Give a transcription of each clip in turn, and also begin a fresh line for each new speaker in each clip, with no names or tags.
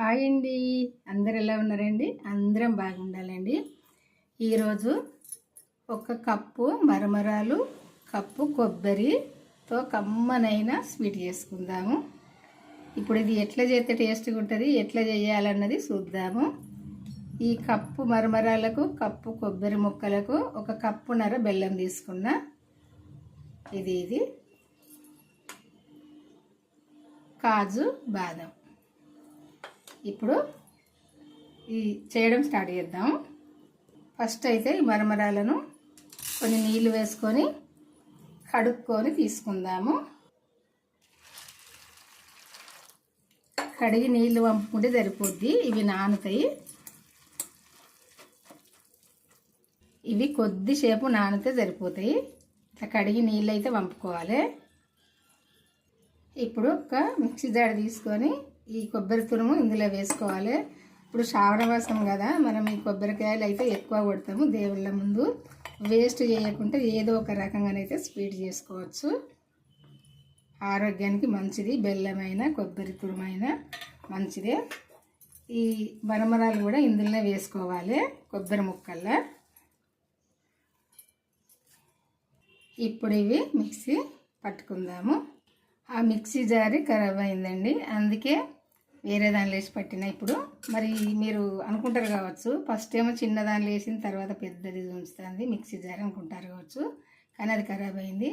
Hi అండి, అందరు ఎలా ఉన్నారండి? అందరం బాగుండాలండి. ఈరోజు ఒక కప్పు మరమరాలు, కప్పు కొబ్బరితో కమ్మనైన స్వీట్ చేసుకుందాము. ఇప్పుడు ఇది ఎట్లా చేస్తే టేస్ట్గా ఉంటుంది, ఎట్లా చేయాలన్నది చూద్దాము. ఈ కప్పు మరమరాలకు, కప్పు కొబ్బరి ముక్కలకు ఒక కప్పున్నర బెల్లం తీసుకున్నా. ఇది కాజు బాదం. ఇప్పుడు ఈ చేయడం స్టార్ట్ చేద్దాం. ఫస్ట్ అయితే ఈ మరమరాలను కొన్ని నీళ్ళు వేసుకొని కడుక్కొని తీసుకుందాము. కడిగి నీళ్ళు వంపుకుంటే సరిపోద్ది, ఇవి నానుతాయి. ఇవి కొద్దిసేపు నానితే సరిపోతాయి. ఇట్లా కడిగి నీళ్ళు అయితే వంపుకోవాలి. ఇప్పుడు ఒక మిక్సీ జాడ తీసుకొని ఈ కొబ్బరి తురుము ఇందులో వేసుకోవాలి. ఇప్పుడు శ్రావణ మాసం కదా, మనం ఈ కొబ్బరికాయలు అయితే ఎక్కువ కొడతాము దేవుళ్ళ ముందు. వేస్ట్ చేయకుండా ఏదో ఒక రకంగానైతే స్వీట్ చేసుకోవచ్చు. ఆరోగ్యానికి మంచిది, బెల్లమైన కొబ్బరి తురుమైన మంచిదే. ఈ మరమరాలు కూడా ఇందులోనే వేసుకోవాలి, కొబ్బరి ముక్కల్లో. ఇప్పుడు ఇవి మిక్సీ పట్టుకుందాము. ఆ మిక్సీ జారి ఖరాబ్ అయిందండి, అందుకే వేరే దానిలో వేసి పట్టిన. ఇప్పుడు మరి మీరు అనుకుంటారు కావచ్చు, ఫస్ట్ ఏమో చిన్న దానిలో వేసిన తర్వాత పెద్దది ఉంచుతుంది మిక్సీ జారి అనుకుంటారు కావచ్చు, కానీ అది ఖరాబ్ అయింది.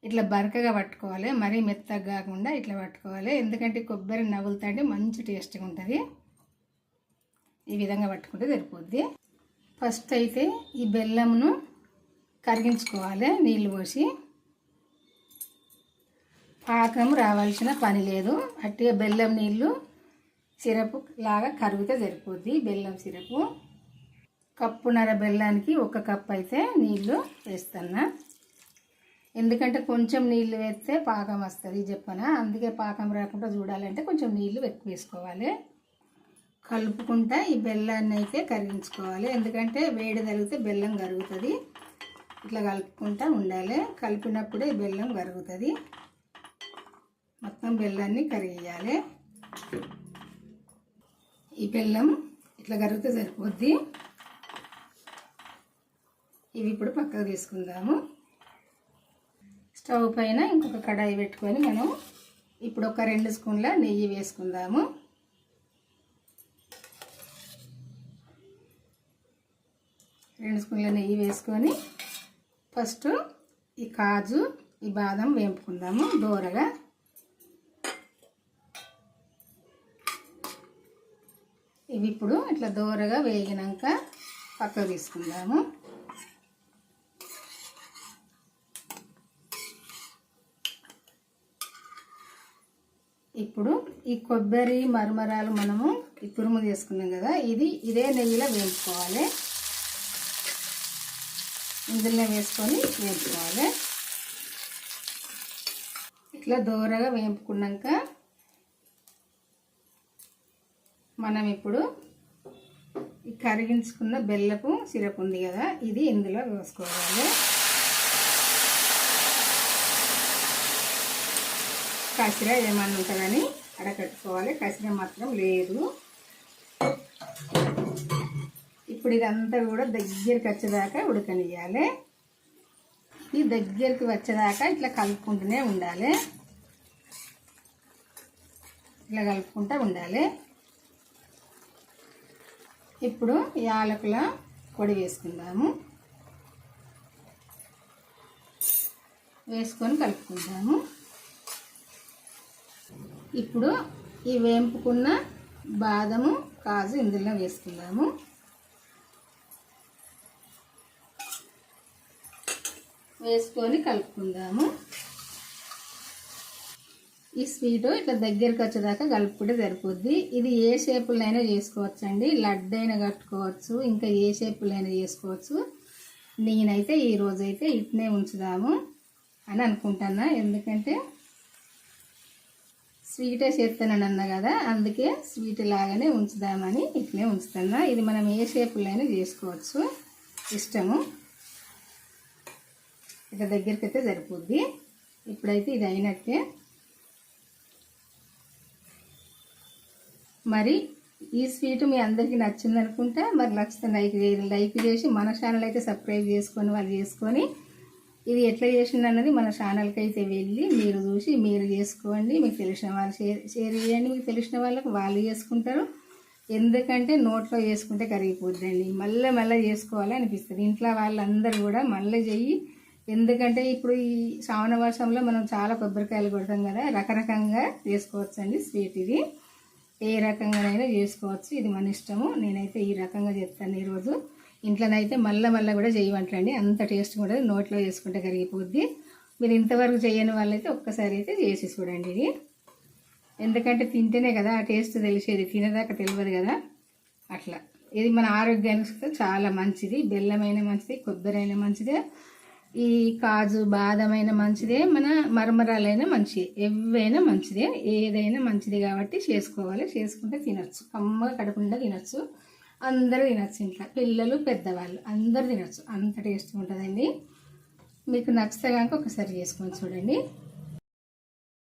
ఇట్లా బరకగా పట్టుకోవాలి, మరీ మెత్తగా కాకుండా ఇట్లా పట్టుకోవాలి. ఎందుకంటే కొబ్బరి నవ్వులుతుంటే మంచి టేస్ట్గా ఉంటుంది. ఈ విధంగా పట్టుకుంటే సరిపోద్ది. ఫస్ట్ అయితే ఈ బెల్లంను కరిగించుకోవాలి నీళ్ళు పోసి. పాకం రావాల్సిన పని లేదు, అట్టిగా బెల్లం నీళ్ళు సిరపు లాగా కరిగితే సరిపోద్ది. బెల్లం సిరపు కప్పున్నర బెల్లానికి ఒక కప్ అయితే నీళ్ళు వేస్తున్నా. ఎందుకంటే కొంచెం నీళ్ళు వేస్తే పాకం వస్తుంది చెప్పనా, అందుకే పాకం రాకుండా చూడాలంటే కొంచెం నీళ్ళు ఎక్కువ వేసుకోవాలి. కలుపుకుంటా ఈ బెల్లాన్ని అయితే కరిగించుకోవాలి, ఎందుకంటే వేడి తగిలితే బెల్లం కరుగుతుంది. ఇట్లా కలుపుకుంటా ఉండాలి, కలిపినప్పుడే బెల్లం కరుగుతుంది. మొత్తం బెల్లాన్ని కరిగియాలి. ఈ బెల్లం ఇట్లా కరిగితే సరిపోద్ది. ఇవి ఇప్పుడు పక్కకు తీసుకుందాము. స్టవ్ పైన ఇంకొక కడాయి పెట్టుకొని మనం ఇప్పుడు ఒక 2 స్పూన్ల నెయ్యి వేసుకుందాము. రెండు స్పూన్ల నెయ్యి వేసుకొని ఫస్ట్ ఈ కాజు, ఈ బాదం వేపుకుందాము దోరగా. ఇవి ఇప్పుడు ఇట్లా దోరగా వేగినాక పక్కకు తీసుకుందాము. ఇప్పుడు ఈ కొబ్బరి మరమరాలు మనము ఈ తురుము చేసుకున్నాం కదా, ఇదే నెయ్యిలో వేపుకోవాలి. ఇందులో వేసుకొని వేపుకోవాలి. ఇట్లా దోరగా వేపుకున్నాక మనం ఇప్పుడు ఈ కరిగించుకున్న బెల్లపు సిరప్ ఉంది కదా, ఇది ఇందులో వేసుకోవాలి. కసిర ఏమన్నా ఉంటుందని అడకట్టుకోవాలి, కసిర మాత్రం లేదు. ఇప్పుడు ఇదంతా కూడా దగ్గరికి వచ్చేదాకా ఉడకనియాలి. ఈ దగ్గరికి వచ్చేదాకా ఇట్లా కలుపుకుంటూనే ఉండాలి, ఇట్లా కలుపుకుంటూ ఉండాలి. ఇప్పుడు యాలకుల పొడి వేసుకుందాము, వేసుకొని కలుపుకుందాము. ఇప్పుడు ఈ వేంపుకున్న బాదము, కాజు ఇందులో వేసుకుందాము. వేసుకొని కలుపుకుందాము. ఈ స్వీట్ ఇట్లా దగ్గరికి వచ్చేదాకా కలుపుకుంటే సరిపోద్ది. ఇది ఏ షేపులైనా చేసుకోవచ్చు అండి, లడ్డు అయినా కట్టుకోవచ్చు, ఇంకా ఏ షేపులైనా చేసుకోవచ్చు. నేనైతే ఈరోజైతే ఇట్నే ఉంచుదాము అని అనుకుంటున్నా, ఎందుకంటే స్వీటే చేస్తానని అన్నా కదా, అందుకే స్వీట్ లాగానే ఉంచుదామని ఇట్నే ఉంచుతున్నా. ఇది మనం ఏ షేపులైనా చేసుకోవచ్చు, ఇష్టము. ఇట్లా దగ్గరికి అయితే సరిపోద్ది. ఇప్పుడైతే ఇది అయినట్టే. మరి ఈ స్వీట్ మీ అందరికీ నచ్చింది అనుకుంటే మరి నచ్చితే లైక్ చేసి మన ఛానల్ అయితే సబ్స్క్రైబ్ చేసుకొని వాళ్ళు చేసుకొని ఇది ఎట్లా చేసింది అన్నది మన ఛానల్కి అయితే వెళ్ళి మీరు చూసి మీరు చేసుకోండి. మీకు తెలిసిన వాళ్ళు షేర్ చేయండి. మీకు తెలిసిన వాళ్ళకి వాళ్ళు చేసుకుంటారు. ఎందుకంటే నోట్లో వేసుకుంటే కరిగిపోద్దండి. మళ్ళీ చేసుకోవాలి అనిపిస్తుంది. ఇంట్లో వాళ్ళందరూ కూడా మళ్ళీ చెయ్యి. ఎందుకంటే ఇప్పుడు ఈ శ్రావణ వర్షంలో మనం చాలా కొబ్బరికాయలు కొడతాం కదా, రకరకంగా చేసుకోవచ్చు అండి స్వీట్. ఇది ఏ రకంగానైనా చేసుకోవచ్చు, ఇది మన ఇష్టము. నేనైతే ఈ రకంగా చెప్తాను ఈరోజు. ఇంట్లోనైతే మళ్ళీ కూడా చేయమంటండి, అంత టేస్ట్ కూడా నోట్లో వేసుకుంటే కరిగిపోద్ది. మీరు ఇంతవరకు చేయని వాళ్ళైతే ఒక్కసారి అయితే చేసి చూడండి ఇది. ఎందుకంటే తింటేనే కదా ఆ టేస్ట్ తెలిసేది, తినేదాకా తెలియదు కదా. అట్లా ఇది మన ఆరోగ్యానికి చాలా మంచిది. బెల్లమైన మంచిది, కొబ్బరి అయినా మంచిదే, ఈ కాజు బాదం అయినా మంచిదే, మన మరమరాలైనా మంచిది, ఎవైనా మంచిదే, ఏదైనా మంచిది. కాబట్టి చేసుకోవాలి, చేసుకుంటే తినచ్చు, కమ్మగా కడుపుండా తినచ్చు. అందరూ తినచ్చు, ఇంట్లో పిల్లలు పెద్దవాళ్ళు అందరూ తినచ్చు, అంత టేస్ట్గా ఉంటుందండి. మీకు నచ్చితే కనుక ఒకసారి చేసుకొని చూడండి.